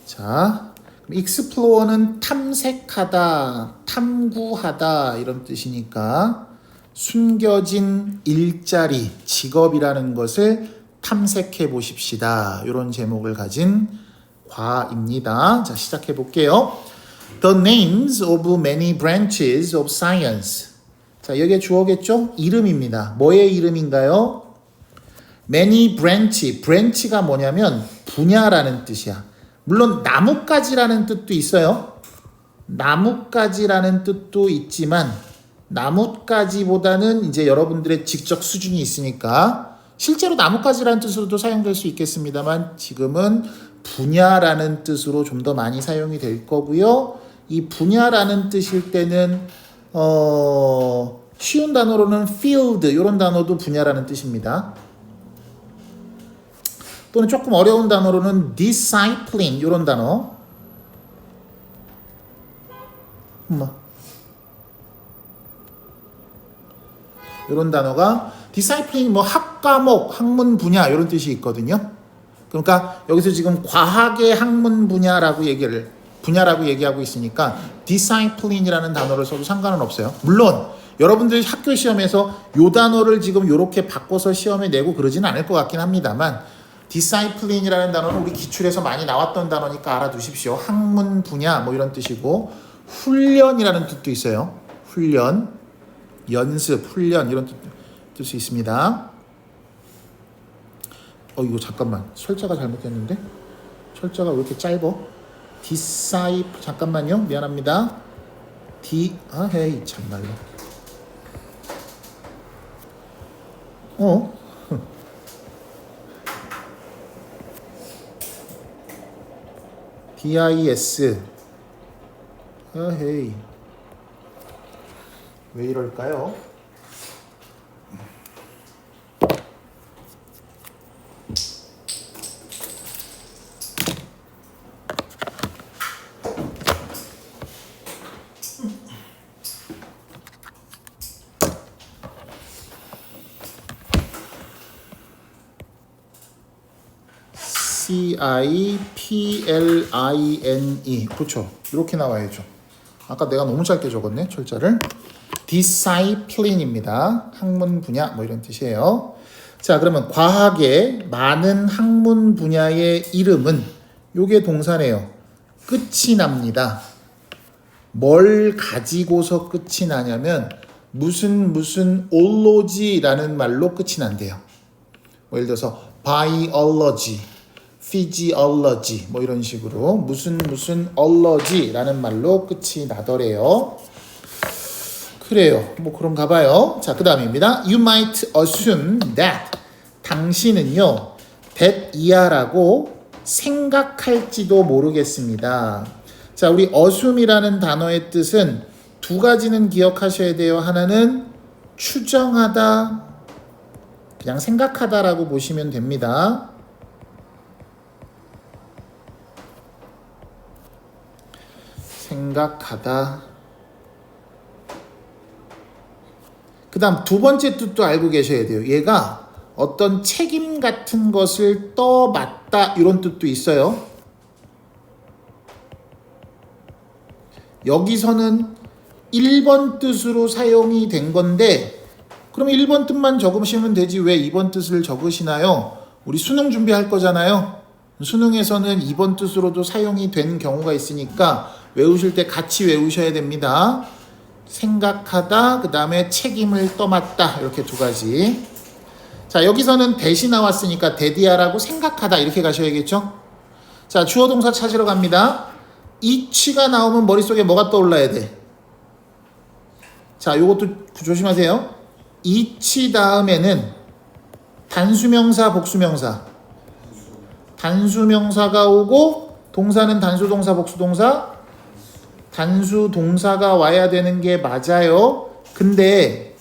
자, explore는 탐색하다, 탐구하다 이런 뜻이니까 숨겨진 일자리, 직업이라는 것을 탐색해 보십시다. 이런 제목을 가진 과입니다. 자, 시작해 볼게요. The names of many branches of science. 자, 여기에 주어겠죠? 이름입니다. 뭐의 이름인가요? many branch. branch가 뭐냐면 분야라는 뜻이야. 물론 나뭇가지라는 뜻도 있어요. 나뭇가지라는 뜻도 있지만 나뭇가지보다는 이제 여러분들의 직접 수준이 있으니까 실제로 나뭇가지라는 뜻으로도 사용될 수 있겠습니다만 지금은 분야라는 뜻으로 좀 더 많이 사용이 될 거고요. 이 분야라는 뜻일 때는 쉬운 단어로는 field 이런 단어도 분야라는 뜻입니다. 또는 조금 어려운 단어로는 discipline 이런 단어. 이런 단어가 discipline 뭐 학과목, 학문 분야 이런 뜻이 있거든요. 그러니까 여기서 지금 과학의 학문 분야라고 얘기하고 있으니까 discipline이라는 단어를 써도 상관은 없어요. 물론 여러분들 학교 시험에서 이 단어를 지금 이렇게 바꿔서 시험에 내고 그러지는 않을 것 같긴 합니다만 discipline이라는 단어는 우리 기출에서 많이 나왔던 단어니까 알아두십시오. 학문 분야 뭐 이런 뜻이고 훈련이라는 뜻도 있어요. 훈련, 연습, 훈련 이런 뜻이 있습니다. 이거 잠깐만 철자가 잘못됐는데 철자가 왜 이렇게 짧어? disciple 잠깐만요. 미안합니다. 헤이 참말로. DIS. 헤이. 왜 이럴까요? CIPLINE 그렇죠. 이렇게 나와야죠. 아까 내가 너무 짧게 적었네 철자를. discipline입니다. 학문 분야 뭐 이런 뜻이에요. 자, 그러면 과학의 많은 학문 분야의 이름은 요게 동사네요. 끝이 납니다. 뭘 가지고서 끝이 나냐면 무슨 ology라는 말로 끝이 난대요. 뭐 예를 들어서 biology, physiology 뭐 이런 식으로 무슨 ology라는 말로 끝이 나더래요. 그래요. 뭐 그런가 봐요. 자, 그 다음입니다. You might assume that. 당신은요, that 이하라고 생각할지도 모르겠습니다. 자, 우리 assume이라는 단어의 뜻은 두 가지는 기억하셔야 돼요. 하나는 추정하다, 그냥 생각하다라고 보시면 됩니다. 생각하다. 그 다음 두 번째 뜻도 알고 계셔야 돼요. 얘가 어떤 책임 같은 것을 떠맡다 이런 뜻도 있어요. 여기서는 1번 뜻으로 사용이 된 건데 그럼 1번 뜻만 적으시면 되지 왜 2번 뜻을 적으시나요? 우리 수능 준비할 거잖아요. 수능에서는 2번 뜻으로도 사용이 된 경우가 있으니까 외우실 때 같이 외우셔야 됩니다. 생각하다, 그 다음에 책임을 떠맡다 이렇게 두 가지. 자, 여기서는 대시 나왔으니까 대디하라고 생각하다 이렇게 가셔야겠죠. 자, 주어 동사 찾으러 갑니다. each가 나오면 머릿속에 뭐가 떠올라야 돼? 자, 요것도 조심하세요. each 다음에는 단수명사, 복수명사. 단수명사가 오고 동사는 단수동사, 복수동사. 단수동사가 와야 되는 게 맞아요. 근데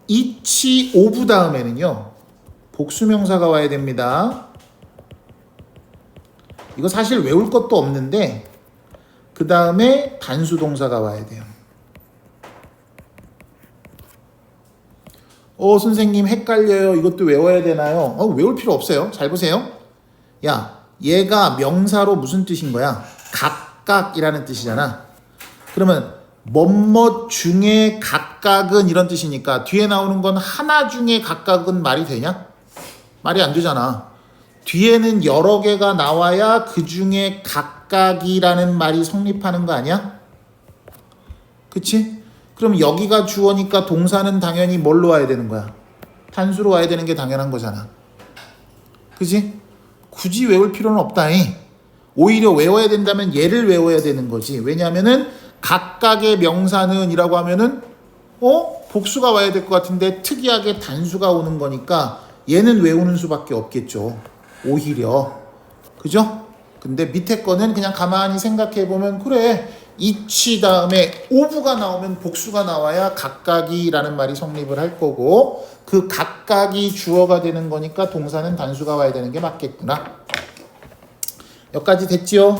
each of 다음에는요. 복수명사가 와야 됩니다. 이거 사실 외울 것도 없는데 그 다음에 단수동사가 와야 돼요. 선생님 헷갈려요. 이것도 외워야 되나요? 외울 필요 없어요. 잘 보세요. 야, 얘가 명사로 무슨 뜻인 거야? 각각이라는 뜻이잖아. 그러면 뭐뭐 중에 각각은 이런 뜻이니까 뒤에 나오는 건 하나 중에 각각은 말이 되냐? 말이 안 되잖아. 뒤에는 여러 개가 나와야 그 중에 각각이라는 말이 성립하는 거 아니야? 그치? 그럼 여기가 주어니까 동사는 당연히 뭘로 와야 되는 거야? 단수로 와야 되는 게 당연한 거잖아. 그치? 굳이 외울 필요는 없다잉. 오히려 외워야 된다면 얘를 외워야 되는 거지. 왜냐하면은 각각의 명사는 이라고 하면은 복수가 와야 될 것 같은데 특이하게 단수가 오는 거니까 얘는 외우는 수밖에 없겠죠. 오히려. 그죠? 근데 밑에 거는 그냥 가만히 생각해 보면 그래. 이치 다음에 오브가 나오면 복수가 나와야 각각이라는 말이 성립을 할 거고 그 각각이 주어가 되는 거니까 동사는 단수가 와야 되는 게 맞겠구나. 여기까지 됐지요?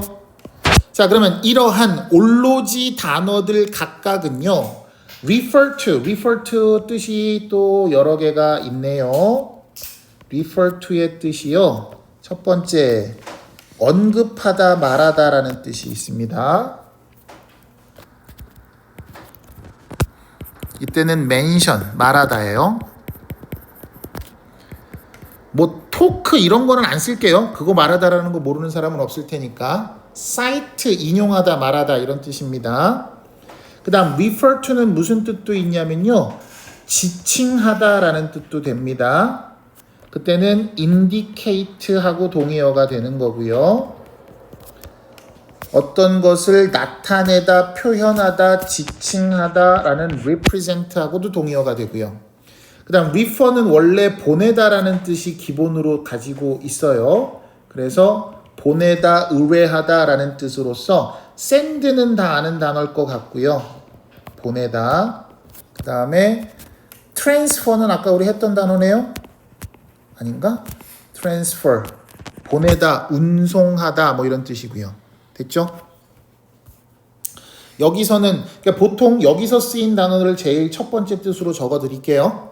자, 그러면 이러한 올로지 단어들 각각은요. refer to 뜻이 또 여러 개가 있네요. refer to의 뜻이요. 첫 번째, 언급하다 말하다라는 뜻이 있습니다. 이때는 mention, 말하다예요. 뭐 토크 이런 거는 안 쓸게요. 그거 말하다라는 거 모르는 사람은 없을 테니까. cite, 인용하다, 말하다 이런 뜻입니다. 그 다음 refer to는 무슨 뜻도 있냐면요. 지칭하다라는 뜻도 됩니다. 그때는 indicate하고 동의어가 되는 거고요. 어떤 것을 나타내다, 표현하다, 지칭하다라는 represent하고도 동의어가 되고요. 그 다음 refer는 원래 보내다라는 뜻이 기본으로 가지고 있어요. 그래서 보내다, 의뢰하다라는 뜻으로서 send는 다 아는 단어일 것 같고요. 보내다. 그 다음에 transfer는 아까 우리 했던 단어네요. 아닌가? transfer. 보내다, 운송하다 뭐 이런 뜻이고요. 됐죠? 여기서는 그러니까 보통 여기서 쓰인 단어를 제일 첫 번째 뜻으로 적어 드릴게요.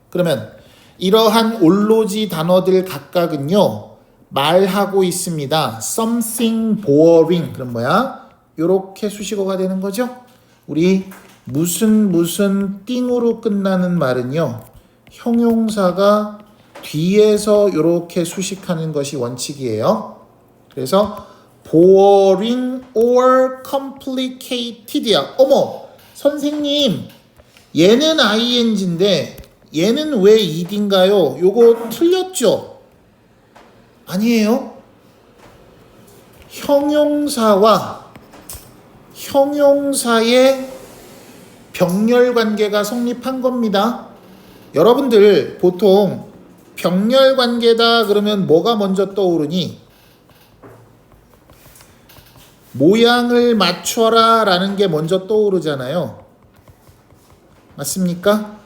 그러면 이러한 올로지 단어들 각각은요. 말하고 있습니다. something boring. 그럼 뭐야? 요렇게 수식어가 되는 거죠. 우리 무슨 띵으로 끝나는 말은요. 형용사가 뒤에서 요렇게 수식하는 것이 원칙이에요. 그래서 boring or complicated야. 어머, 선생님, 얘는 ing인데 얘는 왜 ed인가요? 요거 틀렸죠? 아니에요. 형용사와 형용사의 병렬 관계가 성립한 겁니다. 여러분들 보통 병렬 관계다 그러면 뭐가 먼저 떠오르니? 모양을 맞춰라 라는 게 먼저 떠오르잖아요. 맞습니까?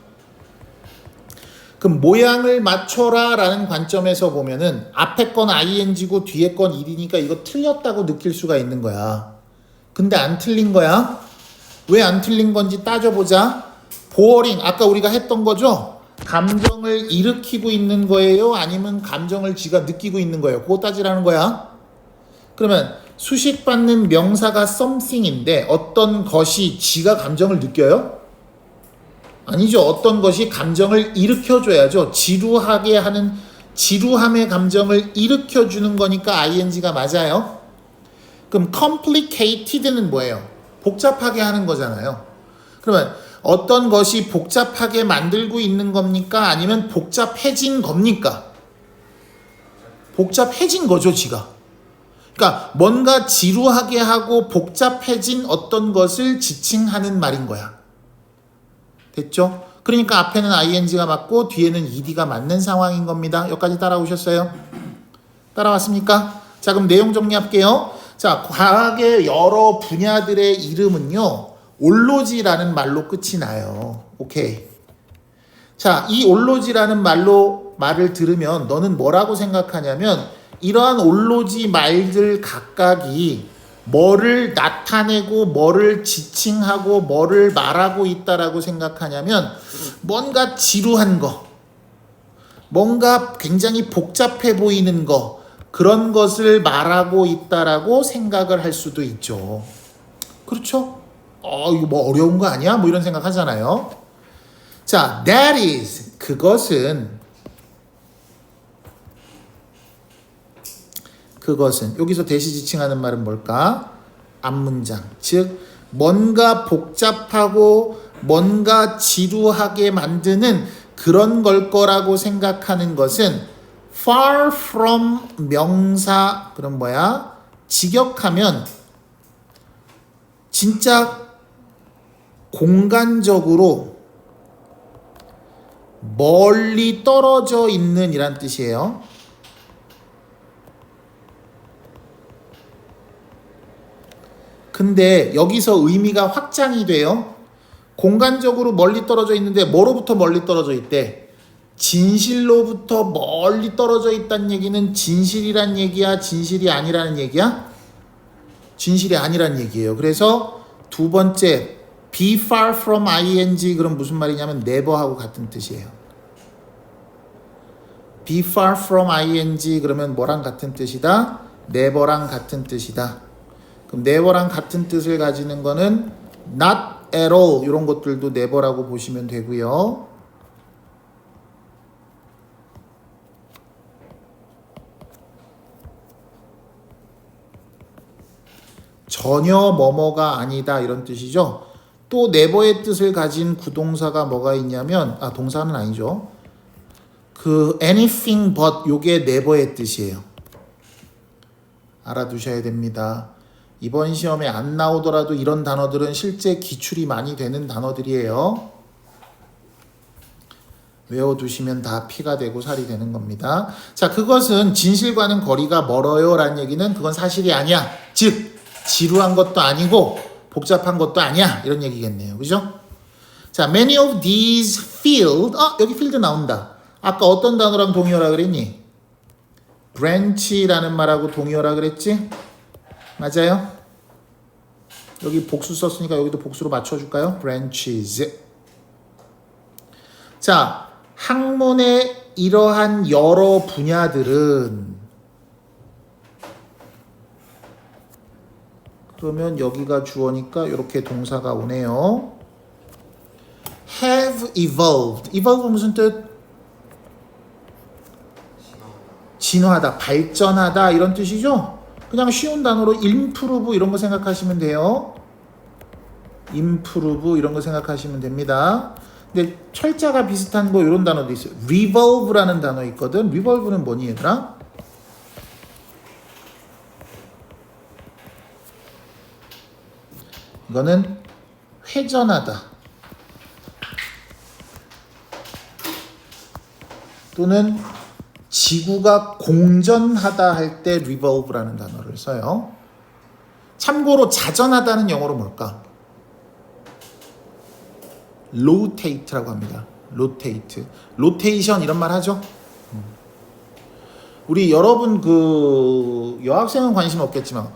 그럼 모양을 맞춰라 라는 관점에서 보면은 앞에 건 ing고 뒤에 건 ed니까 이거 틀렸다고 느낄 수가 있는 거야. 근데 안 틀린 거야. 왜 안 틀린 건지 따져보자. boring, 아까 우리가 했던 거죠? 감정을 일으키고 있는 거예요? 아니면 감정을 지가 느끼고 있는 거예요? 그거 따지라는 거야. 그러면 수식받는 명사가 something인데 어떤 것이 지가 감정을 느껴요? 아니죠. 어떤 것이 감정을 일으켜줘야죠. 지루하게 하는 지루함의 감정을 일으켜주는 거니까 ing가 맞아요. 그럼 complicated는 뭐예요? 복잡하게 하는 거잖아요. 그러면 어떤 것이 복잡하게 만들고 있는 겁니까? 아니면 복잡해진 겁니까? 복잡해진 거죠, 지가. 그러니까 뭔가 지루하게 하고 복잡해진 어떤 것을 지칭하는 말인 거야. 됐죠? 그러니까 앞에는 ing가 맞고 뒤에는 ed가 맞는 상황인 겁니다. 여기까지 따라오셨어요? 따라왔습니까? 자, 그럼 내용 정리할게요. 자, 과학의 여러 분야들의 이름은요. 올로지라는 말로 끝이 나요. 오케이. 자, 이 올로지라는 말을 들으면 너는 뭐라고 생각하냐면 이러한 올로지 말들 각각이 뭐를 나타내고 뭐를 지칭하고 뭐를 말하고 있다라고 생각하냐면 뭔가 지루한 거, 뭔가 굉장히 복잡해 보이는 거, 그런 것을 말하고 있다라고 생각을 할 수도 있죠. 그렇죠? 이거 뭐 어려운 거 아니야? 뭐 이런 생각 하잖아요. 자, that is, 그것은 여기서 대시지칭하는 말은 뭘까? 앞문장. 즉 뭔가 복잡하고 뭔가 지루하게 만드는 그런 걸 거라고 생각하는 것은 far from 명사. 그럼 뭐야? 직역하면 진짜 공간적으로 멀리 떨어져 있는 이란 뜻이에요. 근데 여기서 의미가 확장이 돼요. 공간적으로 멀리 떨어져 있는데 뭐로부터 멀리 떨어져 있대? 진실로부터 멀리 떨어져 있다는 얘기는 진실이란 얘기야? 진실이 아니라는 얘기야? 진실이 아니란 얘기예요. 그래서 두 번째 be far from ing 그럼 무슨 말이냐면 never하고 같은 뜻이에요. be far from ing 그러면 뭐랑 같은 뜻이다? never랑 같은 뜻이다. 그럼 never랑 같은 뜻을 가지는 거는 not at all 이런 것들도 never라고 보시면 되고요. 전혀 뭐뭐가 아니다 이런 뜻이죠. 또 never의 뜻을 가진 구동사가 뭐가 있냐면 동사는 아니죠. 그 anything but 요게 never의 뜻이에요. 알아두셔야 됩니다. 이번 시험에 안 나오더라도 이런 단어들은 실제 기출이 많이 되는 단어들이에요. 외워두시면 다 피가 되고 살이 되는 겁니다. 자, 그것은 진실과는 거리가 멀어요 라는 얘기는 그건 사실이 아니야. 즉 지루한 것도 아니고 복잡한 것도 아니야 이런 얘기겠네요. 그죠? 자, many of these field 여기 field 나온다. 아까 어떤 단어랑 동의어라 그랬니? branch라는 말하고 동의어라 그랬지? 맞아요? 여기 복수 썼으니까 여기도 복수로 맞춰줄까요? branches. 자, 학문의 이러한 여러 분야들은 그러면 여기가 주어니까 이렇게 동사가 오네요. have evolved. evolve 무슨 뜻? 진화하다, 발전하다 이런 뜻이죠. 그냥 쉬운 단어로 improve 이런 거 생각하시면 돼요. improve 이런 거 생각하시면 됩니다. 근데 철자가 비슷한 거 이런 단어도 있어요. revolve라는 단어 있거든. revolve는 뭐니 얘들아? 이거는 회전하다 또는 지구가 공전하다 할 때 revolve라는 단어를 써요. 참고로 자전하다는 영어로 뭘까? rotate라고 합니다. rotate, rotation 이런 말 하죠. 우리 여러분 그 여학생은 관심 없겠지만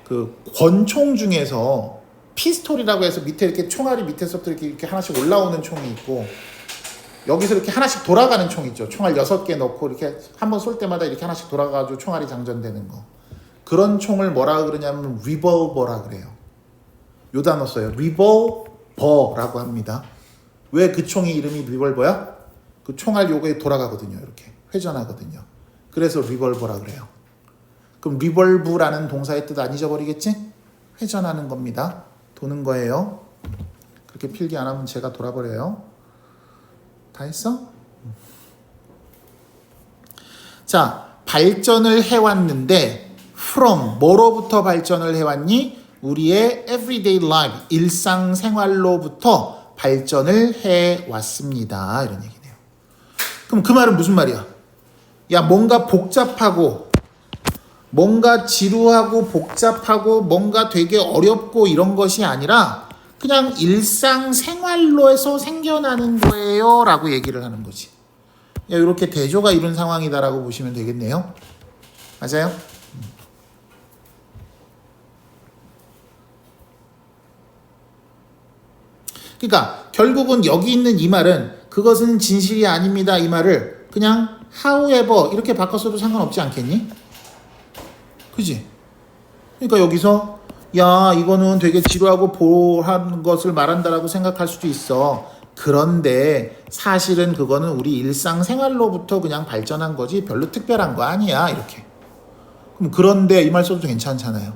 그 권총 중에서 피스톨이라고 해서 밑에 이렇게 총알이 밑에서부터 이렇게 하나씩 올라오는 총이 있고 여기서 이렇게 하나씩 돌아가는 총 있죠. 총알 6개 넣고 이렇게 한번 쏠 때마다 이렇게 하나씩 돌아가지고 총알이 장전되는 거. 그런 총을 뭐라 그러냐면 리볼버라 그래요. 요 단어 써요. 리볼버라고 합니다. 왜 그 총이 이름이 리볼버야? 그 총알 요거에 돌아가거든요. 이렇게 회전하거든요. 그래서 리볼버라 그래요. 그럼 리볼브라는 동사의 뜻 안 잊어버리겠지? 회전하는 겁니다. 도는 거예요. 그렇게 필기 안 하면 제가 돌아버려요. 다 했어? 자, 발전을 해왔는데 from 뭐로부터 발전을 해왔니? 우리의 everyday life, 일상생활로부터 발전을 해왔습니다. 이런 얘기네요. 그럼 그 말은 무슨 말이야? 야, 뭔가 복잡하고 뭔가 지루하고 복잡하고 뭔가 되게 어렵고 이런 것이 아니라 그냥 일상생활로에서 생겨나는 거예요 라고 얘기를 하는 거지. 야, 이렇게 대조가 이룬 상황이다라고 보시면 되겠네요. 맞아요? 그러니까 결국은 여기 있는 이 말은 그것은 진실이 아닙니다 이 말을 그냥 however 이렇게 바꿨어도 상관없지 않겠니? 그지? 그러니까 여기서 야 이거는 되게 지루하고 보한 것을 말한다라고 생각할 수도 있어. 그런데 사실은 그거는 우리 일상생활로부터 그냥 발전한 거지 별로 특별한 거 아니야 이렇게. 그럼 그런데 이 말 써도 괜찮잖아요.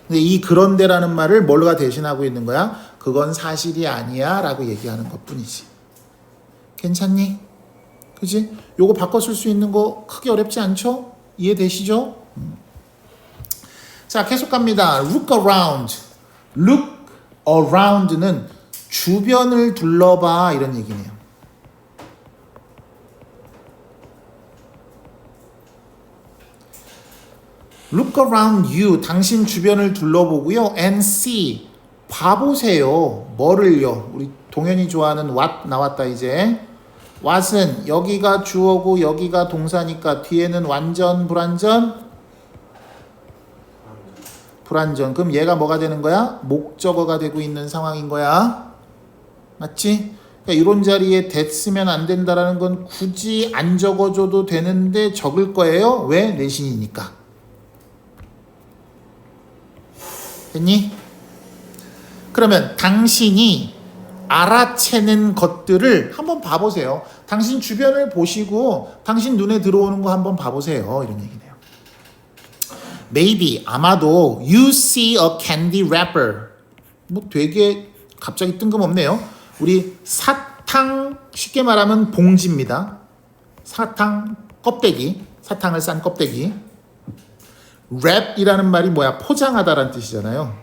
근데 이 그런데라는 말을 뭘가 대신하고 있는 거야? 그건 사실이 아니야 라고 얘기하는 것 뿐이지. 괜찮니? 그지? 요거 바꿔 쓸 수 있는 거 크게 어렵지 않죠? 이해되시죠? 자, 계속 갑니다. Look around. Look around는 주변을 둘러봐 이런 얘기네요. Look around you. 당신 주변을 둘러보고요. And see. 봐보세요. 뭐를요? 우리 동현이 좋아하는 what 나왔다 이제. what은 여기가 주어고 여기가 동사니까 뒤에는 완전 불완전? 불완전. 그럼 얘가 뭐가 되는 거야? 목적어가 되고 있는 상황인 거야. 맞지? 그러니까 이런 자리에 that 쓰면 안 된다라는 건 굳이 안 적어줘도 되는데 적을 거예요. 왜? 내신이니까. 됐니? 그러면 당신이 알아채는 것들을 한번 봐보세요. 당신 주변을 보시고 당신 눈에 들어오는 거 한번 봐보세요. 이런 얘기네요. Maybe 아마도 you see a candy wrapper. 뭐 되게 갑자기 뜬금없네요. 우리 사탕 쉽게 말하면 봉지입니다. 사탕 껍데기, 사탕을 싼 껍데기. wrap이라는 말이 뭐야? 포장하다라는 뜻이잖아요.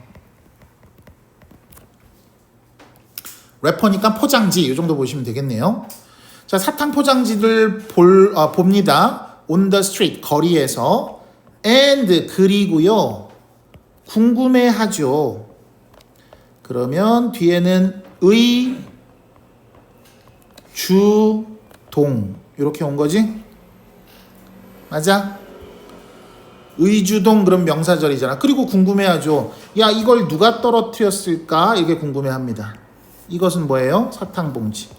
래퍼니까 포장지 이 정도 보시면 되겠네요. 자, 사탕 포장지를 봅니다. On the street 거리에서. And 그리고요 궁금해하죠. 그러면 뒤에는 의, 주, 동 이렇게 온 거지? 맞아? 의주동 그럼 명사절이잖아. 그리고 궁금해하죠. 야 이걸 누가 떨어뜨렸을까? 이게 궁금해합니다. 이것은 뭐예요? 사탕봉지.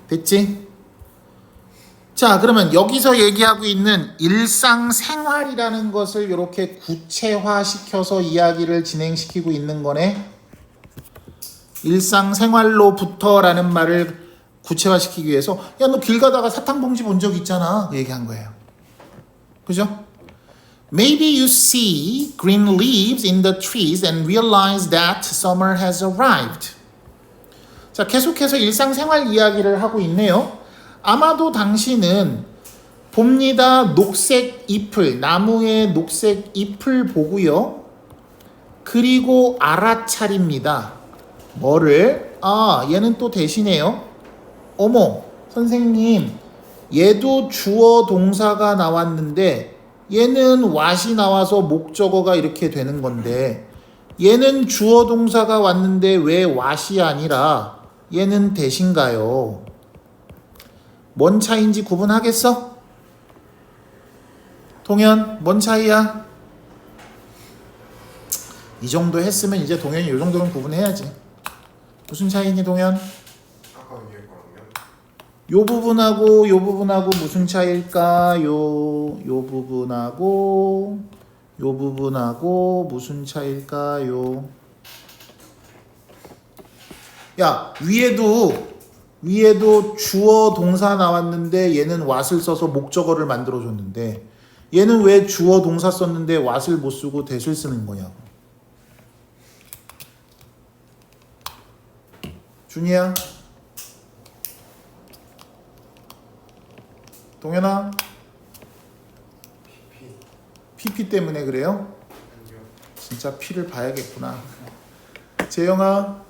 됐지? 자, 그러면 여기서 얘기하고 있는 일상생활이라는 것을 이렇게 구체화시켜서 이야기를 진행시키고 있는 거네. 일상생활로부터라는 말을 구체화시키기 위해서 야, 너 길 가다가 사탕봉지 본 적 있잖아. 얘기한 거예요. 그죠? Maybe you see green leaves in the trees and realize that summer has arrived. 자, 계속해서 일상생활 이야기를 하고 있네요. 아마도 당신은 봅니다. 녹색 잎을, 나무의 녹색 잎을 보고요. 그리고 알아차립니다. 뭐를? 아, 얘는 또 대신해요. 어머, 선생님, 얘도 주어 동사가 나왔는데 얘는 what이 나와서 목적어가 이렇게 되는 건데 얘는 주어 동사가 왔는데 왜 what이 아니라 얘는 대신가요? 뭔 차이인지 구분하겠어? 동현, 뭔 차이야? 이 정도 했으면 이제 동현이 이 정도는 구분해야지. 무슨 차이니 동현? 아까 위에 거랑요? 요 부분하고 요 부분하고 무슨 차이일까요? 요 부분하고 요 부분하고 무슨 차이일까요? 야, 위에도 주어 동사 나왔는데 얘는 what을 써서 목적어를 만들어 줬는데 얘는 왜 주어 동사 썼는데 what을 못 쓰고 that을 쓰는 거냐고. 준이야? 동현아? PP 때문에 그래요? 아니요. 진짜 P를 봐야겠구나. 재영아?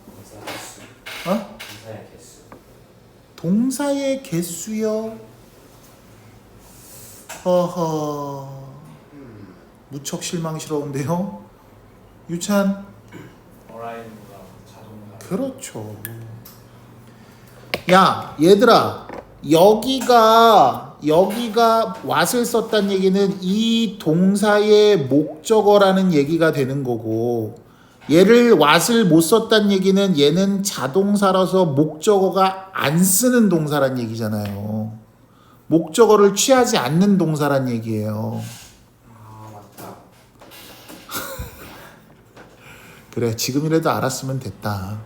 어? 동사의 개수. 동사의 개수요? 허허, 무척 실망스러운데요? 유찬? 어라이브가 자동사. 그렇죠. 야, 얘들아, 여기가 what을 썼다는 얘기는 이 동사의 목적어라는 얘기가 되는 거고 얘를 what을 못 썼다는 얘기는 얘는 자동사라서 목적어가 안 쓰는 동사란 얘기잖아요. 목적어를 취하지 않는 동사란 얘기예요. 아 맞다. 그래, 지금이라도 알았으면 됐다.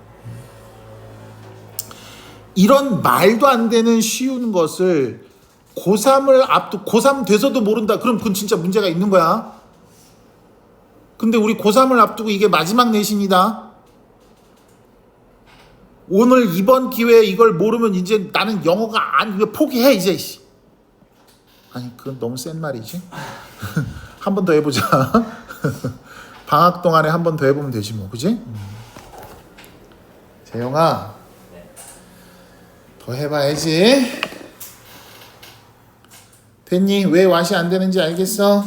이런 말도 안 되는 쉬운 것을 고3 돼서도 모른다. 그럼 그건 진짜 문제가 있는 거야. 근데 우리 고3을 앞두고 이게 마지막 내신이다. 오늘 이번 기회에 이걸 모르면 이제 나는 영어가 이거 포기해 이제. 아니 그건 너무 센 말이지. 한 번 더 해보자. 방학 동안에 한 번 더 해보면 되지 뭐, 그지? 재영아, 더 해봐야지. 됐니? 왜 왓이 안 되는지 알겠어?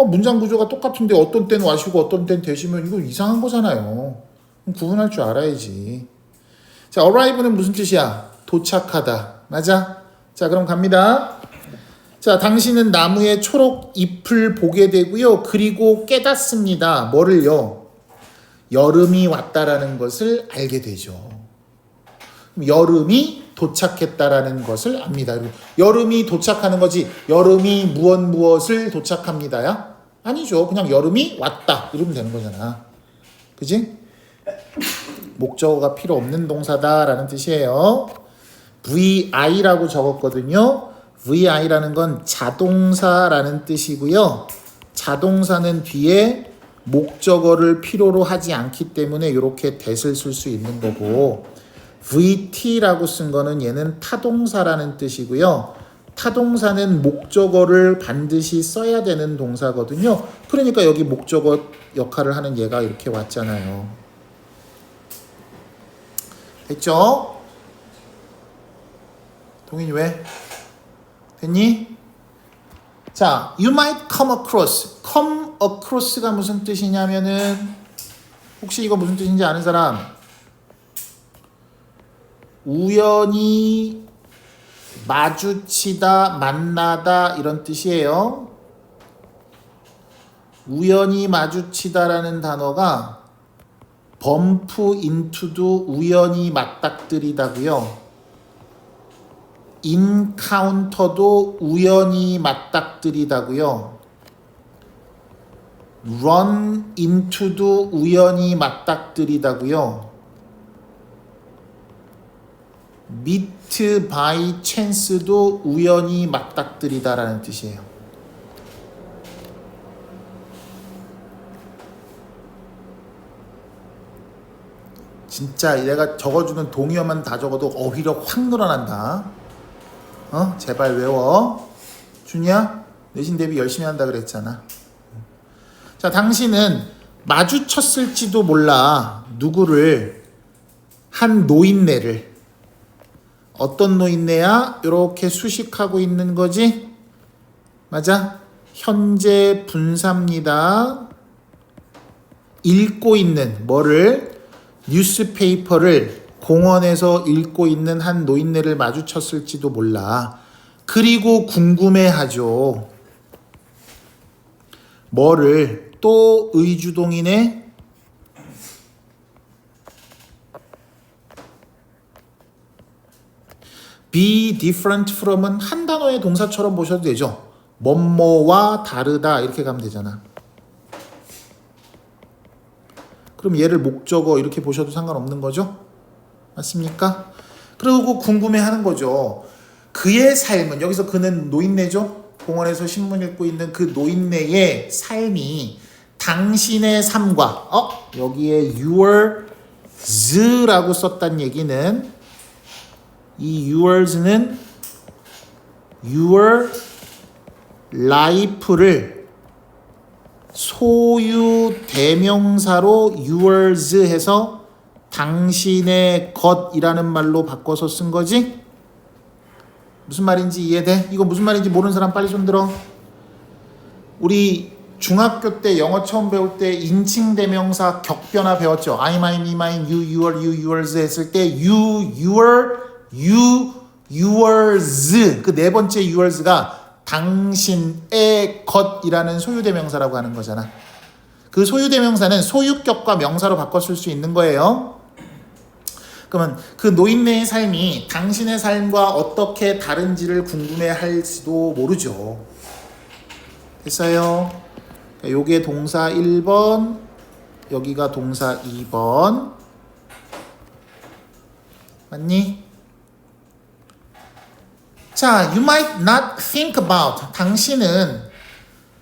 문장 구조가 똑같은데 어떤 때는 왓이고 어떤 때는 대시면 이거 이상한 거잖아요. 그럼 구분할 줄 알아야지. 자, arrive는 무슨 뜻이야? 도착하다. 맞아? 자, 그럼 갑니다. 자, 당신은 나무의 초록 잎을 보게 되고요. 그리고 깨닫습니다. 뭐를요? 여름이 왔다라는 것을 알게 되죠. 여름이 도착했다라는 것을 압니다. 여름이 도착하는 거지 여름이 무엇을 도착합니다야? 아니죠. 그냥 여름이 왔다 이러면 되는 거잖아. 그지? 목적어가 필요 없는 동사다라는 뜻이에요. VI라고 적었거든요. VI라는 건 자동사라는 뜻이고요. 자동사는 뒤에 목적어를 필요로 하지 않기 때문에 이렇게 that을 쓸 수 있는 거고, VT라고 쓴 거는 얘는 타동사라는 뜻이고요. 타동사는 목적어를 반드시 써야 되는 동사거든요. 그러니까 여기 목적어 역할을 하는 얘가 이렇게 왔잖아요. 됐죠? 동인이 왜? 됐니? 자, you might come across. come across가 무슨 뜻이냐면은, 혹시 이거 무슨 뜻인지 아는 사람? 우연히 마주치다, 만나다 이런 뜻이에요. 우연히 마주치다라는 단어가 범프 인투도 우연히 맞닥뜨리다고요. 인카운터도 우연히 맞닥뜨리다고요. run into도 우연히 맞닥뜨리다고요. meet by chance도 우연히 맞닥뜨리다라는 뜻이에요. 진짜 내가 적어주는 동의어만 다 적어도 어휘력 확 늘어난다. 제발 외워. 준이야, 내신 대비 열심히 한다 그랬잖아. 자, 당신은 마주쳤을지도 몰라. 누구를? 한 노인네를. 어떤 노인네야? 이렇게 수식하고 있는 거지? 맞아? 현재 분사입니다. 읽고 있는 뭐를? 뉴스페이퍼를 공원에서 읽고 있는 한 노인네를 마주쳤을지도 몰라. 그리고 궁금해하죠. 뭐를? 또 의주동이네? be different from은 한 단어의 동사처럼 보셔도 되죠. 뭐뭐와 다르다 이렇게 가면 되잖아. 그럼 얘를 목적어 이렇게 보셔도 상관없는 거죠? 맞습니까? 그리고 궁금해하는 거죠. 그의 삶은, 여기서 그는 노인네죠? 공원에서 신문 읽고 있는 그 노인네의 삶이 당신의 삶과 여기에 yours라고 썼단 얘기는 이 yours는 your life를 소유 대명사로 yours 해서 당신의 것이라는 말로 바꿔서 쓴 거지? 무슨 말인지 이해돼? 이거 무슨 말인지 모르는 사람 빨리 손 들어. 우리 중학교 때 영어 처음 배울 때 인칭 대명사 격변화 배웠죠. I, mine, me, mine, you, your, you, yours 했을 때 you, your, you, yours 그 네 번째 yours가 당신의 것이라는 소유대명사라고 하는 거잖아. 그 소유대명사는 소유격과 명사로 바꿔 쓸 수 있는 거예요. 그러면 그 노인네의 삶이 당신의 삶과 어떻게 다른지를 궁금해할지도 모르죠. 됐어요? 요게 동사 1번, 여기가 동사 2번. 맞니? 자, you might not think about. 당신은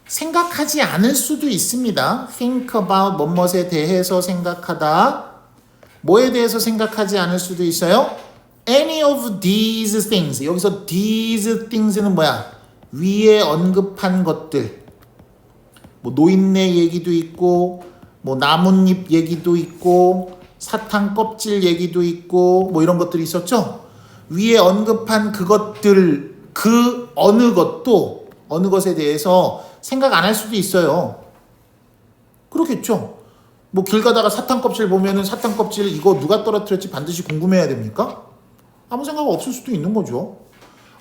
생각하지 않을 수도 있습니다. think about 뭐뭇에 대해서 생각하다. 뭐에 대해서 생각하지 않을 수도 있어요? any of these things. 여기서 these things는 뭐야? 위에 언급한 것들. 뭐 노인네 얘기도 있고, 뭐 나뭇잎 얘기도 있고, 사탕 껍질 얘기도 있고, 뭐 이런 것들이 있었죠? 위에 언급한 그것들, 그 어느 것에 대해서 생각 안 할 수도 있어요. 그렇겠죠? 뭐 길 가다가 사탕 껍질 보면은 사탕 껍질 이거 누가 떨어뜨렸지 반드시 궁금해야 됩니까? 아무 생각 없을 수도 있는 거죠.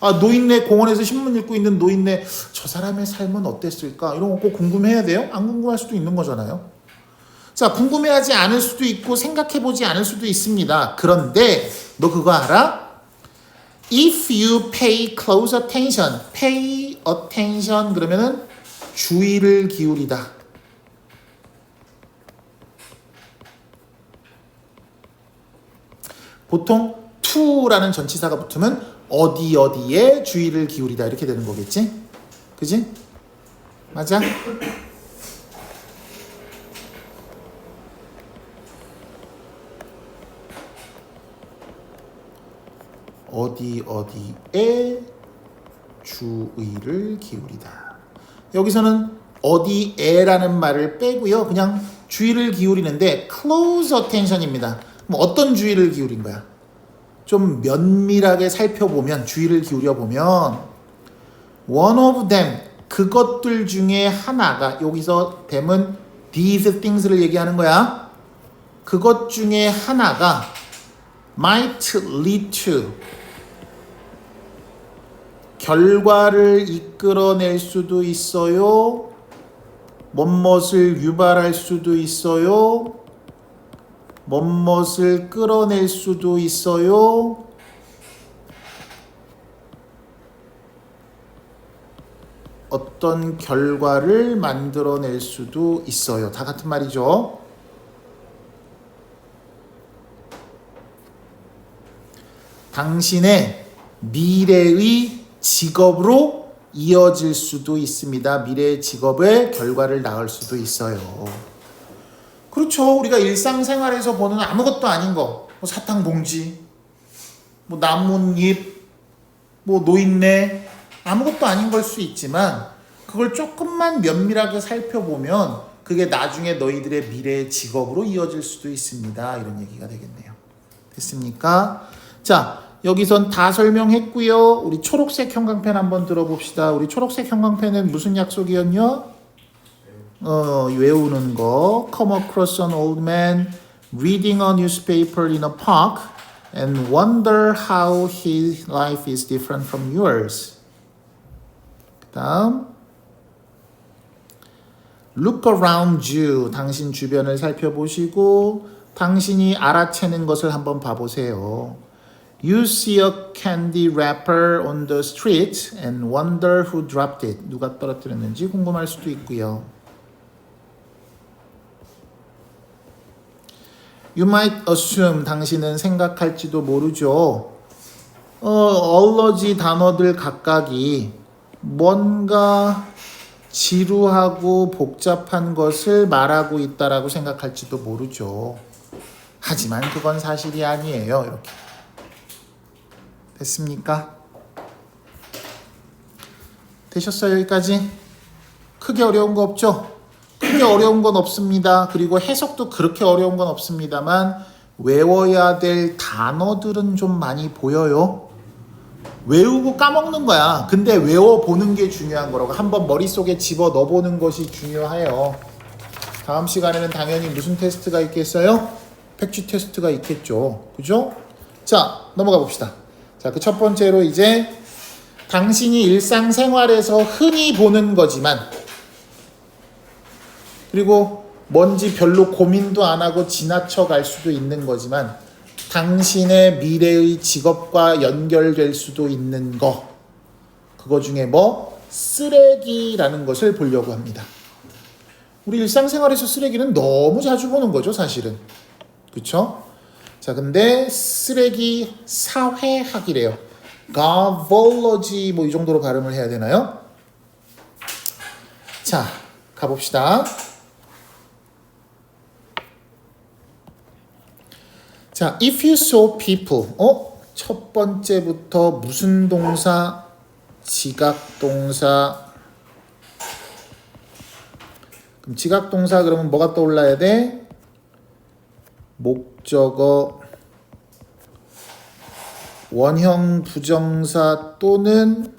아, 노인네 공원에서 신문 읽고 있는 노인네 저 사람의 삶은 어땠을까? 이런 거 꼭 궁금해야 돼요? 안 궁금할 수도 있는 거잖아요. 자, 궁금해하지 않을 수도 있고 생각해보지 않을 수도 있습니다. 그런데 너 그거 알아? If you pay close attention, pay attention 그러면은 주의를 기울이다. 보통 to라는 전치사가 붙으면 어디에 주의를 기울이다 이렇게 되는 거겠지? 그지? 맞아? 어디에 주의를 기울이다. 여기서는 어디에라는 말을 빼고요. 그냥 주의를 기울이는데 close attention입니다. 그럼 어떤 주의를 기울인 거야? 좀 면밀하게 살펴보면 주의를 기울여 보면 one of them 그것들 중에 하나가 여기서 them은 these things를 얘기하는 거야. 그것 중에 하나가 might lead to 결과를 이끌어낼 수도 있어요. 뭐뭇을 유발할 수도 있어요. 뭐뭇을 끌어낼 수도 있어요. 어떤 결과를 만들어낼 수도 있어요. 다 같은 말이죠. 당신의 미래의 직업으로 이어질 수도 있습니다. 미래의 직업의 결과를 낳을 수도 있어요. 그렇죠. 우리가 일상생활에서 보는 아무것도 아닌 거, 뭐 사탕 봉지, 뭐 나뭇잎, 뭐 노인네, 아무것도 아닌 걸 수 있지만 그걸 조금만 면밀하게 살펴보면 그게 나중에 너희들의 미래의 직업으로 이어질 수도 있습니다. 이런 얘기가 되겠네요. 됐습니까? 자, 여기선 다 설명했고요. 우리 초록색 형광펜 한번 들어봅시다. 우리 초록색 형광펜은 무슨 약속이었냐? 외우는 거. Come across an old man reading a newspaper in a park and wonder how his life is different from yours. 그 다음 Look around you. 당신 주변을 살펴보시고 당신이 알아채는 것을 한번 봐보세요. You see a candy wrapper on the street and wonder who dropped it. 누가 떨어뜨렸는지 궁금할 수도 있고요. You might assume. 당신은 생각할지도 모르죠. 얼러지 단어들 각각이 뭔가 지루하고 복잡한 것을 말하고 있다라고 생각할지도 모르죠. 하지만 그건 사실이 아니에요. 이렇게. 됐습니까? 되셨어요? 여기까지? 크게 어려운 거 없죠? 크게 어려운 건 없습니다. 그리고 해석도 그렇게 어려운 건 없습니다만 외워야 될 단어들은 좀 많이 보여요. 외우고 까먹는 거야. 근데 외워보는 게 중요한 거라고. 한번 머릿속에 집어 넣어보는 것이 중요해요. 다음 시간에는 당연히 무슨 테스트가 있겠어요? 팩쥐 테스트가 있겠죠. 그죠? 자, 넘어가 봅시다. 자, 그 첫 번째로 이제 당신이 일상생활에서 흔히 보는 거지만 그리고 뭔지 별로 고민도 안 하고 지나쳐 갈 수도 있는 거지만 당신의 미래의 직업과 연결될 수도 있는 거, 그거 중에 뭐? 쓰레기라는 것을 보려고 합니다. 우리 일상생활에서 쓰레기는 너무 자주 보는 거죠, 사실은. 그쵸? 자, 근데 쓰레기 사회학이래요. garbology 뭐 이 정도로 발음을 해야 되나요? 자, 가봅시다. 자, if you saw people, 첫 번째부터 무슨 동사, 지각동사. 그럼 지각동사 그러면 뭐가 떠올라야 돼? 목적어, 원형 부정사 또는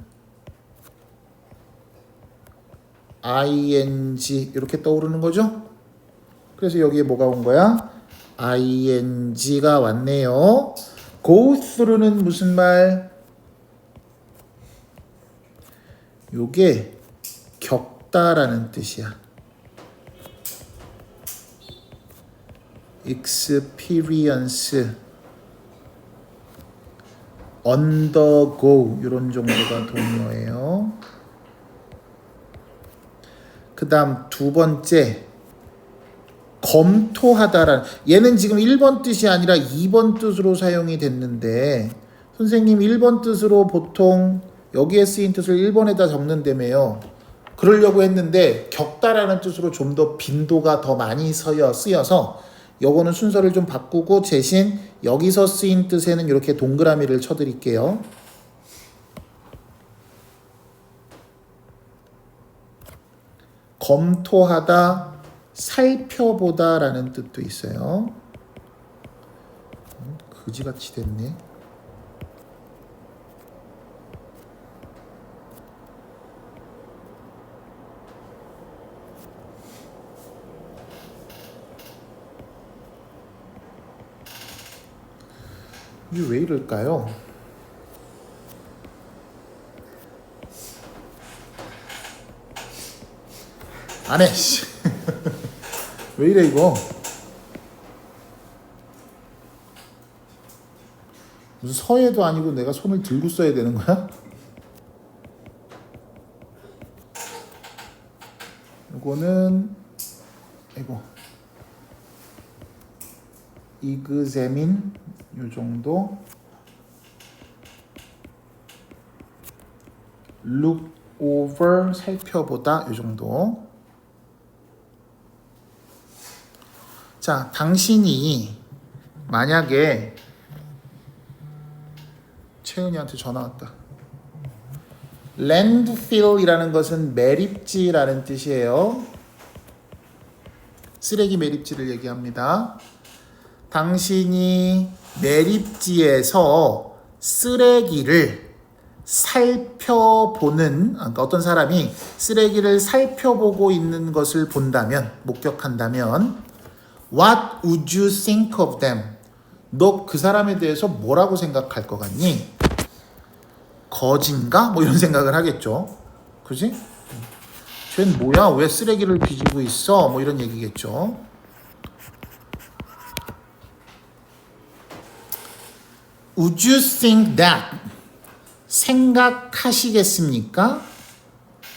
ing 이렇게 떠오르는 거죠. 그래서 여기에 뭐가 온 거야? ing가 왔네요. go through는 무슨 말? 요게 겪다라는 뜻이야. experience, undergo 이런 정도가 동요예요. 그 다음 두 번째 검토하다라는, 얘는 지금 1번 뜻이 아니라 2번 뜻으로 사용이 됐는데 선생님 1번 뜻으로 보통 여기에 쓰인 뜻을 1번에다 적는다며요. 그러려고 했는데 겪다라는 뜻으로 좀 더 빈도가 더 많이 쓰여서 요거는 순서를 좀 바꾸고 대신 여기서 쓰인 뜻에는 이렇게 동그라미를 쳐드릴게요. 검토하다, 살펴보다라는 뜻도 있어요. 그지같이 됐네. 이게 왜 이럴까요? 안 해. 왜 이래 이거? 무슨 서예도 아니고 내가 손을 들고 써야 되는 거야? 이거는 examine 요 정도, look over 살펴보다 요 정도. 자, 당신이 만약에 채은이한테 전화 왔다. landfill이라는 것은 매립지라는 뜻이에요. 쓰레기 매립지를 얘기합니다. 당신이 매립지에서 쓰레기를 살펴보는, 그러니까 어떤 사람이 쓰레기를 살펴보고 있는 것을 본다면, 목격한다면 What would you think of them? 너 그 사람에 대해서 뭐라고 생각할 것 같니? 거진가? 뭐 이런 생각을 하겠죠. 그지? 쟤는 뭐야? 왜 쓰레기를 뒤지고 있어? 뭐 이런 얘기겠죠. Would you think that? 생각하시겠습니까?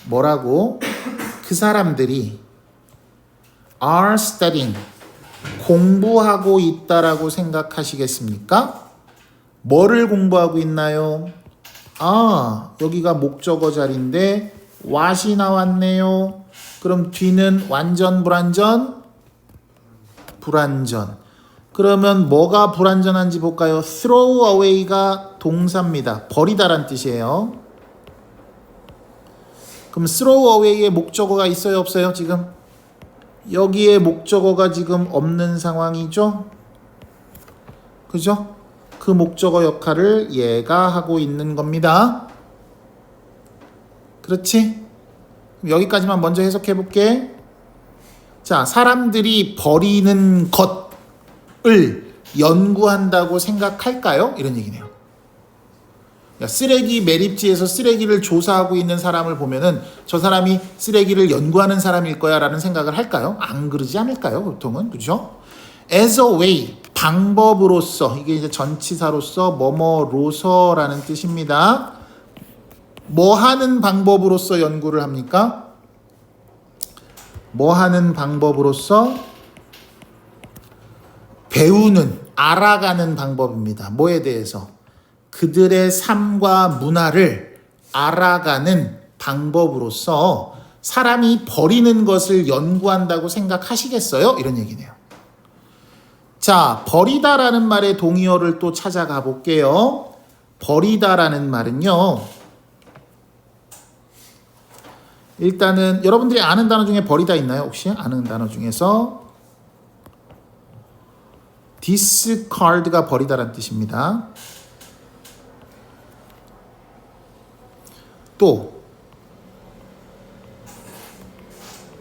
뭐라고? 그 사람들이 are studying, 공부하고 있다라고 생각하시겠습니까? 뭐를 공부하고 있나요? 아, 여기가 목적어 자리인데 what이 나왔네요. 그럼 뒤는 완전 불완전? 불완전. 그러면 뭐가 불완전한지 볼까요? throw away가 동사입니다. 버리다란 뜻이에요. 그럼 throw away에 목적어가 있어요, 없어요, 지금? 여기에 목적어가 지금 없는 상황이죠? 그죠? 그 목적어 역할을 얘가 하고 있는 겁니다. 그렇지? 여기까지만 먼저 해석해 볼게. 자, 사람들이 버리는 것을 연구한다고 생각할까요? 이런 얘기네요. 그러니까 쓰레기 매립지에서 쓰레기를 조사하고 있는 사람을 보면은 저 사람이 쓰레기를 연구하는 사람일 거야 라는 생각을 할까요? 안 그러지 않을까요? 보통은. 그렇죠? as a way, 방법으로서, 이게 이제 전치사로서 뭐뭐로서라는 뜻입니다. 뭐 하는 방법으로서 연구를 합니까? 뭐 하는 방법으로서? 배우는, 알아가는 방법입니다. 뭐에 대해서? 그들의 삶과 문화를 알아가는 방법으로서 사람이 버리는 것을 연구한다고 생각하시겠어요? 이런 얘기네요. 자, 버리다라는 말의 동의어를 또 찾아가 볼게요. 버리다라는 말은요. 일단은 여러분들이 아는 단어 중에 버리다 있나요? 혹시 아는 단어 중에서 discard가 버리다라는 뜻입니다. 또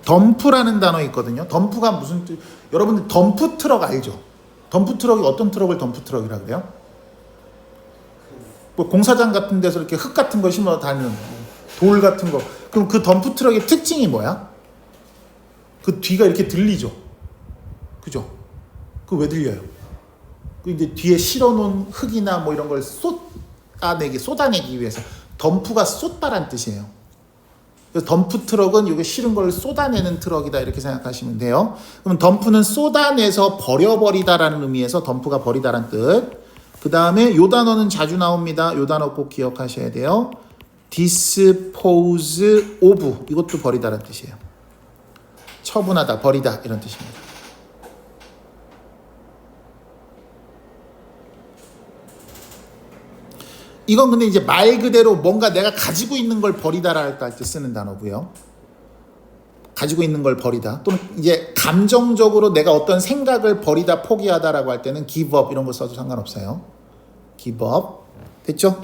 덤프라는 단어 있거든요. 덤프가 무슨 뜻? 여러분들 덤프 트럭 알죠? 덤프 트럭이 어떤 트럭을 덤프 트럭이라 그래요? 뭐 공사장 같은 데서 이렇게 흙 같은 거 심어 다니는 돌 같은 거. 그럼 그 덤프 트럭의 특징이 뭐야? 그 뒤가 이렇게 들리죠. 그죠? 그 왜 들려요? 그 이제 뒤에 실어놓은 흙이나 뭐 이런 걸 쏟아내기 위해서. 덤프가 쏟다란 뜻이에요. 그래서 덤프 트럭은 이게 실은 걸 쏟아내는 트럭이다 이렇게 생각하시면 돼요. 그럼 덤프는 쏟아내서 버려버리다라는 의미에서 덤프가 버리다란 뜻. 그 다음에 요 단어는 자주 나옵니다. 요 단어 꼭 기억하셔야 돼요. dispose of, 이것도 버리다라는 뜻이에요. 처분하다, 버리다 이런 뜻입니다. 이건 근데 이제 말 그대로 뭔가 내가 가지고 있는 걸 버리다랄까 할 때 쓰는 단어고요. 가지고 있는 걸 버리다. 또는 이제 감정적으로 내가 어떤 생각을 버리다, 포기하다라고 할 때는 give up 이런 거 써도 상관없어요. give up. 됐죠?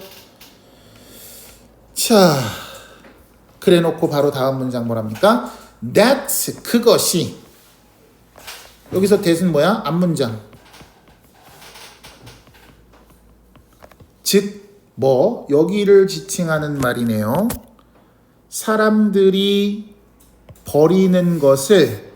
자, 그래 놓고 바로 다음 문장 뭐랍니까? that, 그것이. 여기서 that은 뭐야? 앞문장. 즉, 뭐 여기를 지칭하는 말이네요. 사람들이 버리는 것을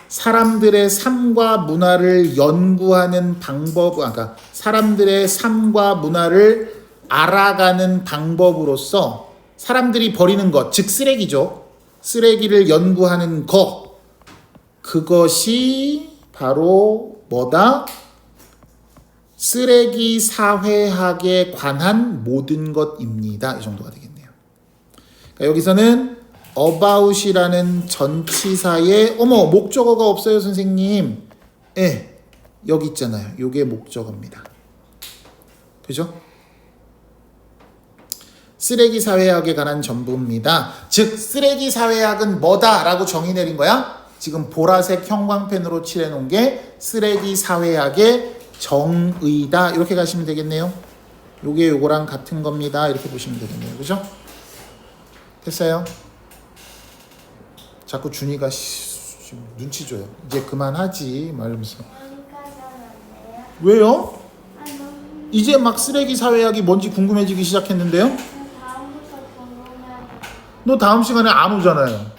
사람들의 삶과 문화를 연구하는 방법, 그러니까 사람들의 삶과 문화를 알아가는 방법으로서 사람들이 버리는 것, 즉 쓰레기죠. 쓰레기를 연구하는 것, 그것이 바로 뭐다? 쓰레기 사회학에 관한 모든 것입니다. 이 정도가 되겠네요. 그러니까 여기서는 about이라는 전치사에 목적어가 없어요 선생님. 예, 여기 있잖아요. 요게 목적어입니다. 그죠? 쓰레기 사회학에 관한 전부입니다. 즉 쓰레기 사회학은 뭐다 라고 정의 내린 거야. 지금 보라색 형광펜으로 칠해놓은 게 쓰레기 사회학의 정의다 이렇게 가시면 되겠네요. 요게 요거랑 같은 겁니다. 이렇게 보시면 되겠네요. 그죠? 됐어요? 자꾸 준이가 눈치 줘요. 이제 그만하지 말면서. 왜요? 이제 막 쓰레기 사회학이 뭔지 궁금해지기 시작했는데요? 너 다음 시간에 안 오잖아요.